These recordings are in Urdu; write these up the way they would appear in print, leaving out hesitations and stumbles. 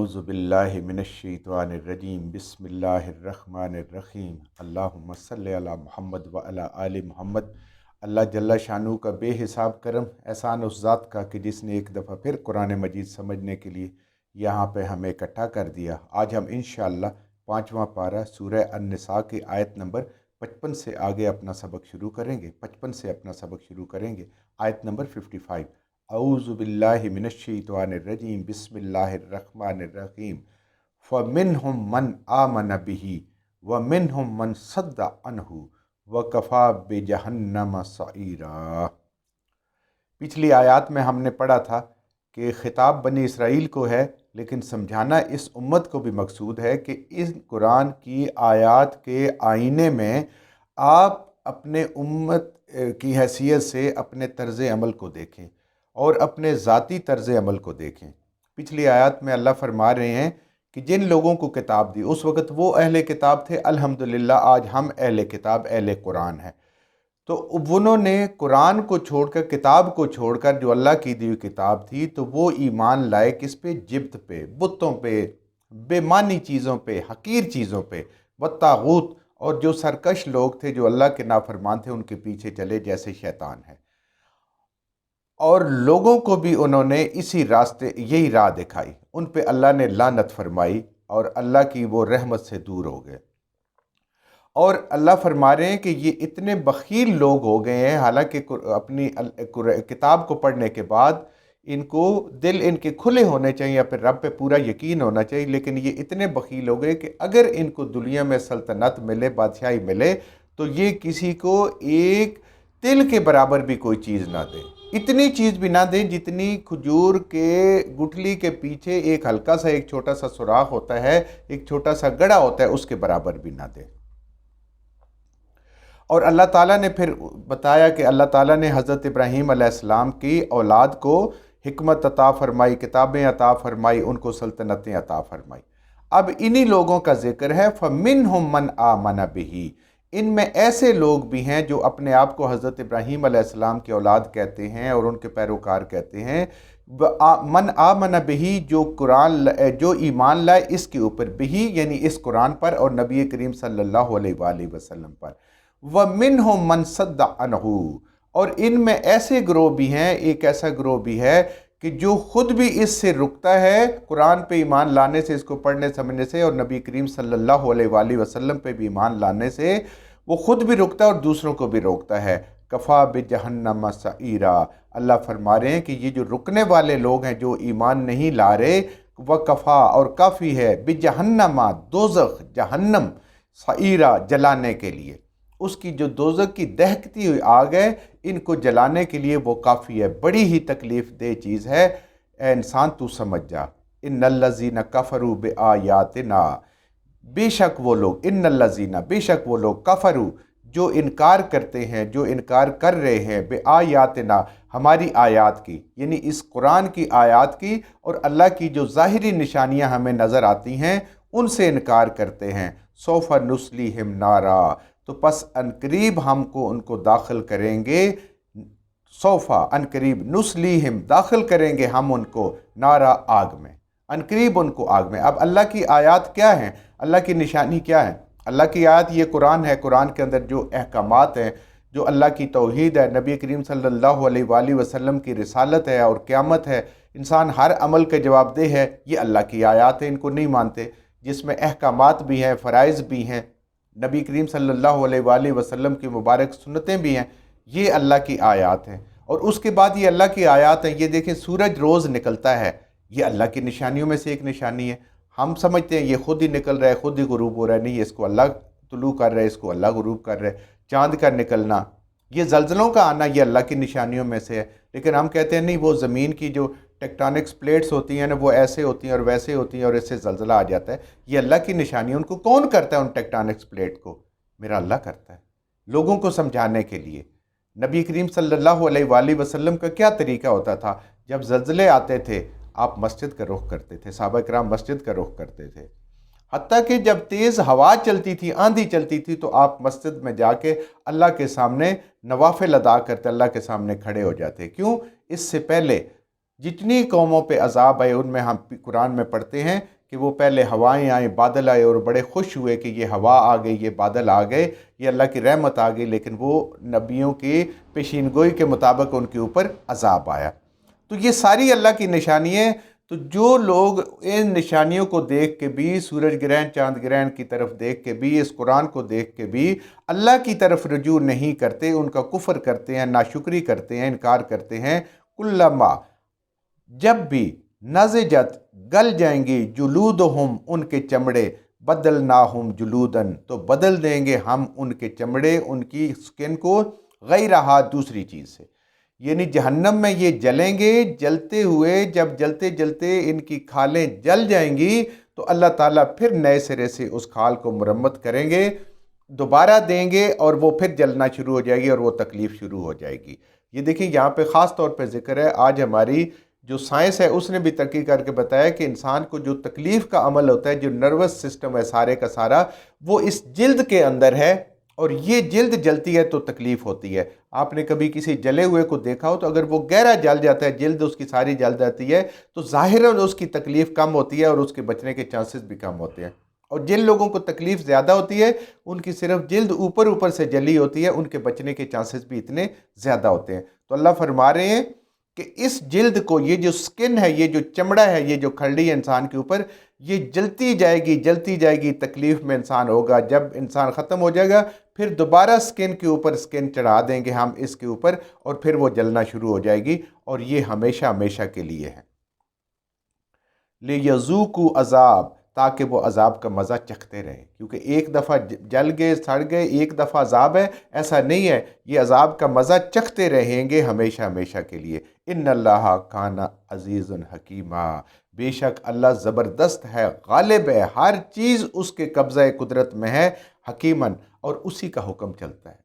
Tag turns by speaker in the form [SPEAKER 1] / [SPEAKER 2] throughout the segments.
[SPEAKER 1] اعوذ باللہ من الشیطان الرجیم بسم اللہ الرحمن الرحیم اللہم صلی علی محمد وعلی آل محمد۔ اللہ جل شانہ کا بے حساب کرم احسان اس ذات کا کہ جس نے ایک دفعہ پھر قرآن مجید سمجھنے کے لیے یہاں پہ ہمیں اکٹھا کر دیا۔ آج ہم انشاءاللہ 5واں پارہ سورہ النساء کی آیت نمبر 55 سے آگے اپنا سبق شروع کریں گے۔ 55 سے اپنا سبق شروع کریں گے، آیت نمبر 55۔ اعوذ باللہ من الشیطان الرجیم بسم اللہ الرحمن الرحیم فمنہم من آمن بہ ومنہم من صد عنہ وکفی بجہنم سعیرا۔ پچھلی آیات میں ہم نے پڑھا تھا کہ خطاب بنی اسرائیل کو ہے، لیکن سمجھانا اس امت کو بھی مقصود ہے کہ اس قرآن کی آیات کے آئینے میں آپ اپنے امت کی حیثیت سے اپنے طرز عمل کو دیکھیں اور اپنے ذاتی طرز عمل کو دیکھیں۔ پچھلی آیات میں اللہ فرما رہے ہیں کہ جن لوگوں کو کتاب دی اس وقت وہ اہل کتاب تھے، الحمدللہ آج ہم اہل کتاب اہل قرآن ہیں، تو انہوں نے قرآن کو چھوڑ کر، کتاب کو چھوڑ کر جو اللہ کی دی ہوئی کتاب تھی، تو وہ ایمان لائے کس پہ؟ جبت پہ، بتوں پہ، بے معنی چیزوں پہ، حقیر چیزوں پہ، والطاغوت، اور جو سرکش لوگ تھے جو اللہ کے نافرمان تھے ان کے پیچھے چلے جیسے شیطان ہے، اور لوگوں کو بھی انہوں نے اسی راستے، یہی راہ دکھائی، ان پہ اللہ نے لعنت فرمائی اور اللہ کی وہ رحمت سے دور ہو گئے۔ اور اللہ فرما رہے ہیں کہ یہ اتنے بخیل لوگ ہو گئے ہیں، حالانکہ اپنی کتاب کو پڑھنے کے بعد ان کو دل ان کے کھلے ہونے چاہیے یا پھر رب پہ پورا یقین ہونا چاہیے، لیکن یہ اتنے بخیل ہو گئے کہ اگر ان کو دنیا میں سلطنت ملے، بادشاہی ملے، تو یہ کسی کو ایک تل کے برابر بھی کوئی چیز نہ دیں، اتنی چیز بھی نہ دیں جتنی کھجور کے گٹھلی کے پیچھے ایک ہلکا سا، ایک چھوٹا سا سوراخ ہوتا ہے، ایک چھوٹا سا گڑھا ہوتا ہے، اس کے برابر بھی نہ دیں۔ اور اللہ تعالیٰ نے پھر بتایا کہ اللہ تعالیٰ نے حضرت ابراہیم علیہ السلام کی اولاد کو حکمت عطا فرمائی، کتابیں عطا فرمائی، ان کو سلطنتیں عطا فرمائی۔ اب انہی لوگوں کا ذکر ہے، فَمِنْهُمْ مَنْ آمَنَ بِهِ، ان میں ایسے لوگ بھی ہیں جو اپنے آپ کو حضرت ابراہیم علیہ السلام کی اولاد کہتے ہیں اور ان کے پیروکار کہتے ہیں۔ من آمن بہی، جو قرآن، جو ایمان لائے اس کے اوپر، بہی یعنی اس قرآن پر اور نبی کریم صلی اللہ علیہ وآلہ وسلم پر۔ وَمِنْهُمْ مَنْ صَدَّ عَنْهُ، اور ان میں ایسے گروہ بھی ہیں، ایک ایسا گروہ بھی ہے کہ جو خود بھی اس سے رکتا ہے، قرآن پہ ایمان لانے سے، اس کو پڑھنے سمجھنے سے، اور نبی کریم صلی اللہ علیہ وآلہ وسلم پہ بھی ایمان لانے سے وہ خود بھی رکتا ہے اور دوسروں کو بھی روکتا ہے۔ کفا بجہنم سعیرا، اللہ فرما رہے ہیں کہ یہ جو رکنے والے لوگ ہیں، جو ایمان نہیں لا رہے، وہ کفا اور کافی ہے، بجہنم دوزخ، جہنم، سعیرا جلانے کے لیے، اس کی جو دوزخ کی دہکتی ہوئی آگ ہے، ان کو جلانے کے لیے وہ کافی ہے، بڑی ہی تکلیف دہ چیز ہے۔ اے انسان تو سمجھ جا، ان الذین کفروا بآیاتنا، بے شک وہ لوگ، ان الذین، بے شک وہ لوگ، کفروا، جو انکار کرتے ہیں، جو انکار کر رہے ہیں، بآیاتنا، ہماری آیات کی، یعنی اس قرآن کی آیات کی، اور اللہ کی جو ظاہری نشانیاں ہمیں نظر آتی ہیں ان سے انکار کرتے ہیں۔ سوف نصلیہم نارا، تو پس عنقریب ہم کو ان کو داخل کریں گے، سوفا عنقریب، نصلیہم داخل کریں گے ہم ان کو، نارا آگ میں، عنقریب ان کو آگ میں۔ اب اللہ کی آیات کیا ہیں؟ اللہ کی نشانی کیا ہے؟ اللہ کی آیات یہ قرآن ہے، قرآن کے اندر جو احکامات ہیں، جو اللہ کی توحید ہے، نبی کریم صلی اللہ علیہ وآلہ وسلم کی رسالت ہے اور قیامت ہے، انسان ہر عمل کے جواب دہ ہے، یہ اللہ کی آیات ہیں، ان کو نہیں مانتے، جس میں احکامات بھی ہیں، فرائض بھی ہیں، نبی کریم صلی اللہ علیہ وآلہ وسلم کی مبارک سنتیں بھی ہیں، یہ اللہ کی آیات ہیں۔ اور اس کے بعد یہ اللہ کی آیات ہیں، یہ دیکھیں سورج روز نکلتا ہے، یہ اللہ کی نشانیوں میں سے ایک نشانی ہے۔ ہم سمجھتے ہیں یہ خود ہی نکل رہا ہے، خود ہی غروب ہو رہا ہے، نہیں، اس کو اللہ طلوع کر رہے، اس کو اللہ غروب کر رہے۔ چاند کا نکلنا، یہ زلزلوں کا آنا، یہ اللہ کی نشانیوں میں سے ہے، لیکن ہم کہتے ہیں نہیں، وہ زمین کی جو ٹیکٹونکس پلیٹس ہوتی ہیں نا، وہ ایسے ہوتی ہیں اور ویسے ہوتی ہیں اور اس سے زلزلہ آ جاتا ہے، یہ اللہ کی نشانی ہے۔ ان کو کون کرتا ہے ان ٹیکٹونکس پلیٹ کو؟ میرا اللہ کرتا ہے، لوگوں کو سمجھانے کے لیے۔ نبی کریم صلی اللہ علیہ وآلہ وسلم کا کیا طریقہ ہوتا تھا؟ جب زلزلے آتے تھے آپ مسجد کا رخ کرتے تھے، صحابہ کرام مسجد کا رخ کرتے تھے، حتیٰ کہ جب تیز ہوا چلتی تھی، آندھی چلتی تھی، تو آپ مسجد میں جا کے اللہ کے سامنے نوافل ادا کرتے، اللہ کے سامنے کھڑے ہو جاتے۔ کیوں؟ اس سے پہلے جتنی قوموں پہ عذاب آئے ان میں ہم قرآن میں پڑھتے ہیں کہ وہ پہلے ہوائیں آئیں، بادل آئے اور بڑے خوش ہوئے کہ یہ ہوا آ گئی، یہ بادل آ گئے، یہ اللہ کی رحمت آ گئی، لیکن وہ نبیوں کی پیشین گوئی کے مطابق ان کے اوپر عذاب آیا۔ تو یہ ساری اللہ کی نشانیاں۔ تو جو لوگ ان نشانیوں کو دیکھ کے بھی، سورج گرہن چاند گرہن کی طرف دیکھ کے بھی، اس قرآن کو دیکھ کے بھی اللہ کی طرف رجوع نہیں کرتے، ان کا کفر کرتے ہیں، ناشکری کرتے ہیں، انکار کرتے ہیں، کلما، جب بھی نضجت، گل جائیں گی، جلودہم، ان کے چمڑے، بدلناہم جلودن، تو بدل دیں گے ہم ان کے چمڑے، ان کی سکن کو، غیرہا، دوسری چیز سے۔ یعنی جہنم میں یہ جلیں گے، جلتے ہوئے، جب جلتے جلتے ان کی کھالیں جل جائیں گی تو اللہ تعالیٰ پھر نئے سرے سے اس کھال کو مرمت کریں گے، دوبارہ دیں گے، اور وہ پھر جلنا شروع ہو جائے گی اور وہ تکلیف شروع ہو جائے گی۔ یہ دیکھیں یہاں پہ خاص طور پہ ذکر ہے، آج ہماری جو سائنس ہے اس نے بھی ترقی کر کے بتایا کہ انسان کو جو تکلیف کا عمل ہوتا ہے، جو نروس سسٹم ہے سارے کا سارا، وہ اس جلد کے اندر ہے، اور یہ جلد جلتی ہے تو تکلیف ہوتی ہے۔ آپ نے کبھی کسی جلے ہوئے کو دیکھا ہو تو اگر وہ گہرا جل جاتا ہے، جلد اس کی ساری جل جاتی ہے، تو ظاہراً اس کی تکلیف کم ہوتی ہے اور اس کے بچنے کے چانسز بھی کم ہوتے ہیں۔ اور جن لوگوں کو تکلیف زیادہ ہوتی ہے، ان کی صرف جلد اوپر اوپر سے جلی ہوتی ہے، ان کے بچنے کے چانسز بھی اتنے زیادہ ہوتے ہیں۔ تو اللہ فرما رہے ہیں کہ اس جلد کو، یہ جو سکن ہے، یہ جو چمڑا ہے، یہ جو کھلڑی ہے انسان کے اوپر، یہ جلتی جائے گی، تکلیف میں انسان ہوگا۔ جب انسان ختم ہو جائے گا پھر دوبارہ سکن کے اوپر سکن چڑھا دیں گے ہم اس کے اوپر، اور پھر وہ جلنا شروع ہو جائے گی، اور یہ ہمیشہ ہمیشہ کے لیے ہے۔ لِيَذُوقُوا عذاب، تاکہ وہ عذاب کا مزہ چکھتے رہیں، کیونکہ ایک دفعہ جل گئے، سڑ گئے، ایک دفعہ عذاب ہے، ایسا نہیں ہے، یہ عذاب کا مزہ چکھتے رہیں گے ہمیشہ ہمیشہ کے لیے۔ ان اللہ کان عزیز حکیمہ، بے شک اللہ زبردست ہے، غالب ہے، ہر چیز اس کے قبضہ قدرت میں ہے، حکیمن، اور اسی کا حکم چلتا ہے۔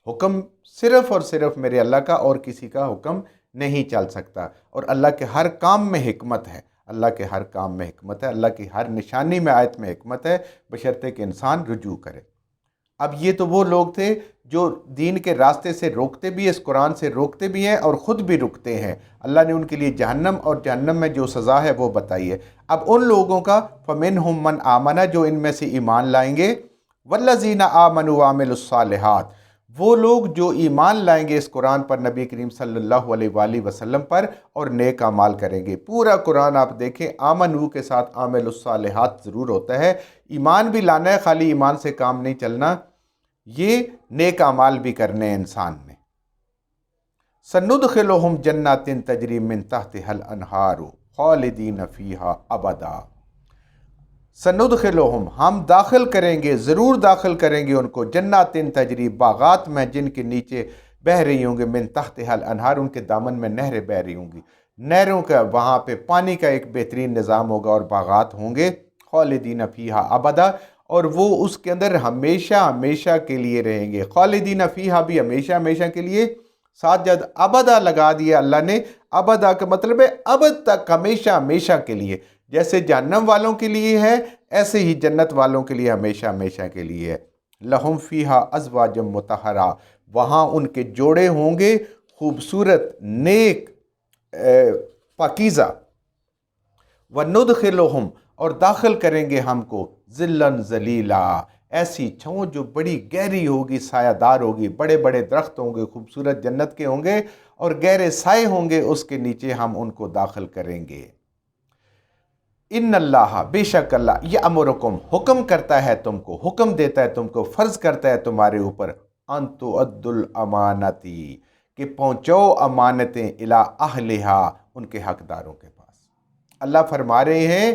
[SPEAKER 1] حکم صرف اور صرف میرے اللہ کا، اور کسی کا حکم نہیں چل سکتا، اور اللہ کے ہر کام میں حکمت ہے، اللہ کے ہر کام میں حکمت ہے، اللہ کی ہر نشانی میں، آیت میں حکمت ہے، بشرطے کہ انسان رجوع کرے۔ اب یہ تو وہ لوگ تھے جو دین کے راستے سے روکتے بھی، اس قرآن سے روکتے بھی ہیں اور خود بھی رکتے ہیں۔ اللہ نے ان کے لیے جہنم اور جہنم میں جو سزا ہے وہ بتائی ہے۔ اب ان لوگوں کا فَمِنْهُمْ مَنْ آمَنَ، جو ان میں سے ایمان لائیں گے، وَالَّذِينَ آمَنُوا وَعَمِلُوا الصَّالِحَاتِ، وہ لوگ جو ایمان لائیں گے اس قرآن پر، نبی کریم صلی اللہ علیہ وآلہ وسلم پر، اور نیک اعمال کریں گے۔ پورا قرآن آپ دیکھیں، آمنو کے ساتھ عامل الصالحات ضرور ہوتا ہے، ایمان بھی لانا ہے، خالی ایمان سے کام نہیں چلنا، یہ نیک اعمال بھی کرنے ہیں انسان نے۔ سندخلہم جنات تجری من تحتہا الانہار خالدین فیہا ابدا، سندخلہم، ہم داخل کریں گے، ضرور داخل کریں گے ان کو، جنات تجری، باغات میں جن کے نیچے بہہ رہی ہوں گے، من تحتہا الانہار، ان کے دامن میں نہریں بہہ رہی ہوں گی، نہروں کا وہاں پہ پانی کا ایک بہترین نظام ہوگا، اور باغات ہوں گے، خالدین فیہا ابدا، اور وہ اس کے اندر ہمیشہ ہمیشہ کے لیے رہیں گے۔ خالدین فیہا بھی ہمیشہ ہمیشہ کے لیے، ساتھ جد ابدا لگا دیا اللہ نے، ابدا کا مطلب ہے ابد تک، ہمیشہ ہمیشہ کے لیے۔ جیسے جہنم والوں کے لیے ہے، ایسے ہی جنت والوں کے لیے ہمیشہ ہمیشہ کے لیے ہے۔ لہم فیہا ازواج مطہرہ، وہاں ان کے جوڑے ہوں گے خوبصورت، نیک، پاکیزہ۔ وَنُدْخِلُهُمْ، اور داخل کریں گے ہم کو، ذِلًّا ذَلِيلًا، ایسی چھاؤں جو بڑی گہری ہوگی، سایہ دار ہوگی، بڑے بڑے درخت ہوں گے، خوبصورت جنت کے ہوں گے، اور گہرے سائے ہوں گے، اس کے نیچے ہم ان کو داخل کریں گے۔ ان اللہ، بے شک اللہ، یأمرکم، حکم کرتا ہے تم کو، حکم دیتا ہے تم کو، فرض کرتا ہے تمہارے اوپر، ان تؤدوا الامانتی، کہ پہنچاؤ امانتیں، الی اہلہا، ان کے حقداروں کے پاس۔ اللہ فرما رہے ہیں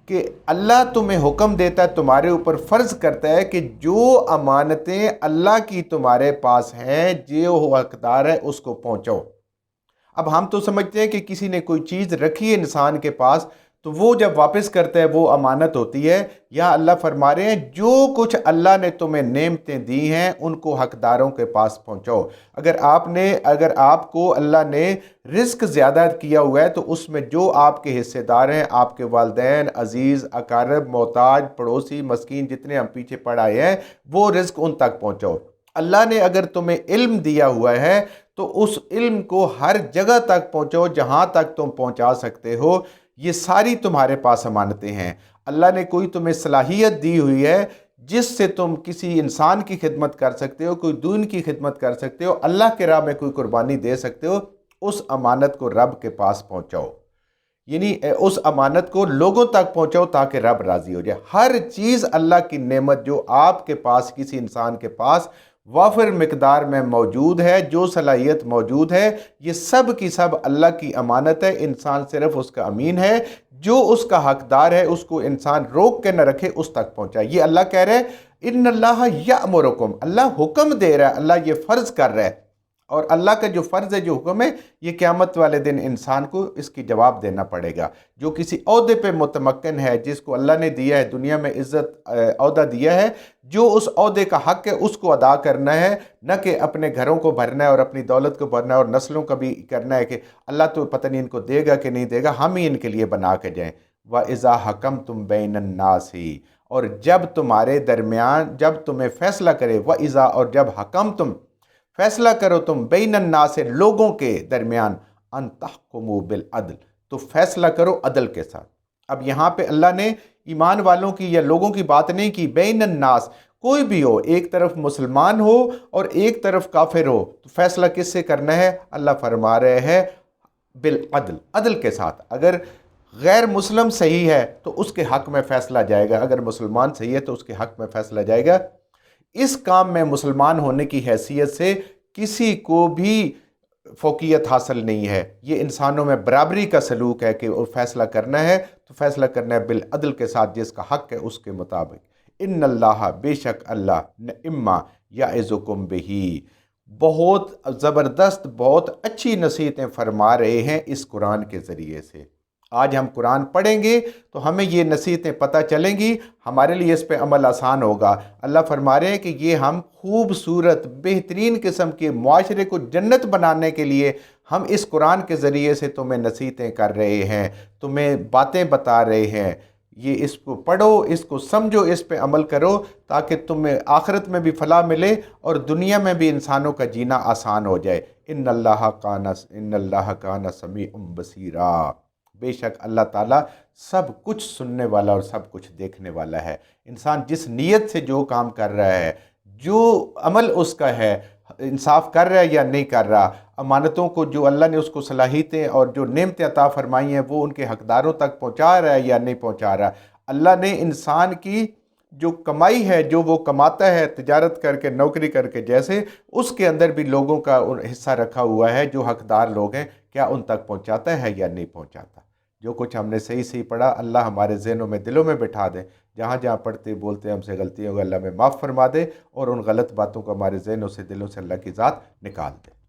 [SPEAKER 1] کہ اللہ تمہیں حکم دیتا ہے، تمہارے اوپر فرض کرتا ہے کہ جو امانتیں اللہ کی تمہارے پاس ہیں، جو حقدار ہے، اس کو پہنچاؤ۔ اب ہم تو سمجھتے ہیں کہ کسی نے کوئی چیز رکھی ہے انسان کے پاس، تو وہ جب واپس کرتا ہے وہ امانت ہوتی ہے۔ یا اللہ فرما رہے ہیں جو کچھ اللہ نے تمہیں نعمتیں دی ہیں ان کو حقداروں کے پاس پہنچاؤ۔ اگر آپ کو اللہ نے رزق زیادہ کیا ہوا ہے تو اس میں جو آپ کے حصے دار ہیں، آپ کے والدین، عزیز، اقارب، محتاج، پڑوسی، مسکین، جتنے ہم پیچھے پڑھ آئے ہیں، وہ رزق ان تک پہنچاؤ۔ اللہ نے اگر تمہیں علم دیا ہوا ہے تو اس علم کو ہر جگہ تک پہنچاؤ جہاں تک تم پہنچا سکتے ہو۔ یہ ساری تمہارے پاس امانتیں ہیں۔ اللہ نے کوئی تمہیں صلاحیت دی ہوئی ہے جس سے تم کسی انسان کی خدمت کر سکتے ہو، کوئی دین کی خدمت کر سکتے ہو، اللہ کے راہ میں کوئی قربانی دے سکتے ہو، اس امانت کو رب کے پاس پہنچاؤ، یعنی اس امانت کو لوگوں تک پہنچاؤ تاکہ رب راضی ہو جائے۔ ہر چیز اللہ کی نعمت جو آپ کے پاس کسی انسان کے پاس وافر مقدار میں موجود ہے، جو صلاحیت موجود ہے، یہ سب کی سب اللہ کی امانت ہے۔ انسان صرف اس کا امین ہے، جو اس کا حقدار ہے اس کو انسان روک کے نہ رکھے، اس تک پہنچائے۔ یہ اللہ کہہ رہے ہیں ان اللہ یأمرکم، اللہ حکم دے رہا ہے، اللہ یہ فرض کر رہا ہے، اور اللہ کا جو فرض ہے، جو حکم ہے، یہ قیامت والے دن انسان کو اس کی جواب دینا پڑے گا۔ جو کسی عہدے پہ متمکن ہے، جس کو اللہ نے دیا ہے دنیا میں عزت عہدہ دیا ہے، جو اس عہدے کا حق ہے اس کو ادا کرنا ہے، نہ کہ اپنے گھروں کو بھرنا ہے اور اپنی دولت کو بھرنا ہے اور نسلوں کا بھی کرنا ہے کہ اللہ تو پتہ نہیں ان کو دے گا کہ نہیں دے گا، ہم ہی ان کے لیے بنا کے جائیں۔ وَإِذَا حَكَمْتُمْ بَيْنَ النَّاسِ، اور جب تمہارے درمیان، جب تمہیں فیصلہ کرے، وَإِذَا، اور جب حَكَمْتُمْ، فیصلہ کرو تم، بین الناس، لوگوں کے درمیان، ان تحکموا بالعدل، تو فیصلہ کرو عدل کے ساتھ۔ اب یہاں پہ اللہ نے ایمان والوں کی یا لوگوں کی بات نہیں کی، بین الناس، کوئی بھی ہو، ایک طرف مسلمان ہو اور ایک طرف کافر ہو، تو فیصلہ کس سے کرنا ہے؟ اللہ فرما رہے ہیں بالعدل، عدل کے ساتھ۔ اگر غیر مسلم صحیح ہے تو اس کے حق میں فیصلہ جائے گا، اگر مسلمان صحیح ہے تو اس کے حق میں فیصلہ جائے گا۔ اس کام میں مسلمان ہونے کی حیثیت سے کسی کو بھی فوقیت حاصل نہیں ہے، یہ انسانوں میں برابری کا سلوک ہے کہ وہ فیصلہ کرنا ہے تو فیصلہ کرنا ہے بالعدل کے ساتھ، جس کا حق ہے اس کے مطابق۔ ان اللہ، بے شک اللہ، نعما یعظکم بہ، بہت زبردست، بہت اچھی نصیحتیں فرما رہے ہیں اس قرآن کے ذریعے سے۔ آج ہم قرآن پڑھیں گے تو ہمیں یہ نصیحتیں پتہ چلیں گی، ہمارے لیے اس پہ عمل آسان ہوگا۔ اللہ فرما رہے ہیں کہ یہ ہم خوبصورت بہترین قسم کے معاشرے کو جنت بنانے کے لیے ہم اس قرآن کے ذریعے سے تمہیں نصیحتیں کر رہے ہیں، تمہیں باتیں بتا رہے ہیں۔ یہ اس کو پڑھو، اس کو سمجھو، اس پہ عمل کرو تاکہ تمہیں آخرت میں بھی فلاح ملے اور دنیا میں بھی انسانوں کا جینا آسان ہو جائے۔ ان اللہ کان سمیع بصیرا، بے شک اللہ تعالیٰ سب کچھ سننے والا اور سب کچھ دیکھنے والا ہے۔ انسان جس نیت سے جو کام کر رہا ہے، جو عمل اس کا ہے، انصاف کر رہا ہے یا نہیں کر رہا، امانتوں کو جو اللہ نے اس کو صلاحیتیں اور جو نعمتیں عطا فرمائی ہیں وہ ان کے حقداروں تک پہنچا رہا ہے یا نہیں پہنچا رہا۔ اللہ نے انسان کی جو کمائی ہے، جو وہ کماتا ہے تجارت کر کے، نوکری کر کے، جیسے اس کے اندر بھی لوگوں کا حصہ رکھا ہوا ہے، جو حقدار لوگ ہیں، کیا ان تک پہنچاتا ہے یا نہیں پہنچاتا۔ جو کچھ ہم نے صحیح پڑھا اللہ ہمارے ذہنوں میں، دلوں میں بٹھا دے، جہاں جہاں پڑھتے بولتے ہم سے غلطی ہوگا اللہ میں معاف فرما دے، اور ان غلط باتوں کو ہمارے ذہنوں سے، دلوں سے اللہ کی ذات نکال دے۔